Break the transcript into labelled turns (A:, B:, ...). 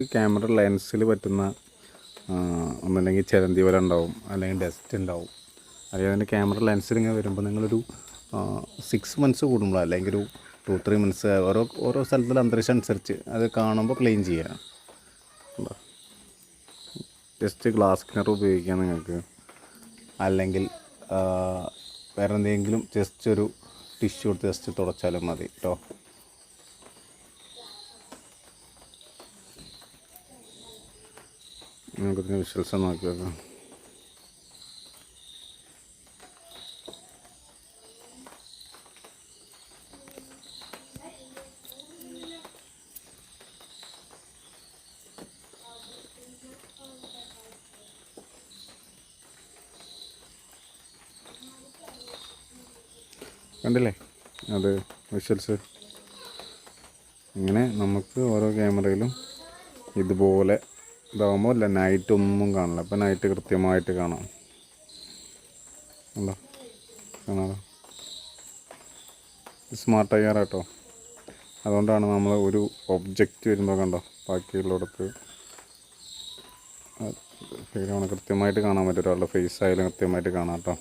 A: Camera ലെൻസിൽ പറ്റുന്ന ഒന്നുമില്ലെങ്കിൽ ചിലന്തി വല ഉണ്ടാവും, അല്ലെങ്കിൽ ഡസ്റ്റ് ഉണ്ടാവും. അല്ലെങ്കിൽ അതിൻ്റെ ക്യാമറ ലെൻസിൽ ഇങ്ങനെ വരുമ്പോൾ നിങ്ങളൊരു 6 months കൂടുമ്പോൾ, അല്ലെങ്കിൽ ഒരു 2-3 months ഓരോ സ്ഥലത്തുള്ള അന്തരീക്ഷം അനുസരിച്ച് അത് കാണുമ്പോൾ ക്ലീൻ ചെയ്യുക. ജസ്റ്റ് ഗ്ലാസ് ക്ലീനർ ഉപയോഗിക്കാം നിങ്ങൾക്ക്, അല്ലെങ്കിൽ വേറെ എന്തെങ്കിലും ജസ്റ്റ് ഒരു ടിഷ്യൂ എടുത്ത് ജസ്റ്റ് തുടച്ചാലും മതി കേട്ടോ. നമുക്കിതിന് വിഷ്വൽസ് നോക്കി നോക്കാം. കണ്ടില്ലേ അത് വിഷ്വൽസ്? ഇങ്ങനെ നമുക്ക് ഓരോ ക്യാമറയിലും ഇതുപോലെ ഇതാകുമ്പോൾ അല്ല, നൈറ്റ് ഒന്നും കാണില്ല. അപ്പോൾ നൈറ്റ് കൃത്യമായിട്ട് കാണാം. ഉണ്ടോ? കാണാമോ? സ്മാർട്ട് ഐ ആർ കേട്ടോ. അതുകൊണ്ടാണ് നമ്മൾ ഒരു ഒബ്ജക്റ്റ് വരുമ്പോൾ കണ്ടോ ബാക്കിയുള്ളിടത്ത് കൃത്യമായിട്ട് കാണാൻ പറ്റും. ഒരാളുടെ ഫേസ് ആയാലും കൃത്യമായിട്ട് കാണാം കേട്ടോ.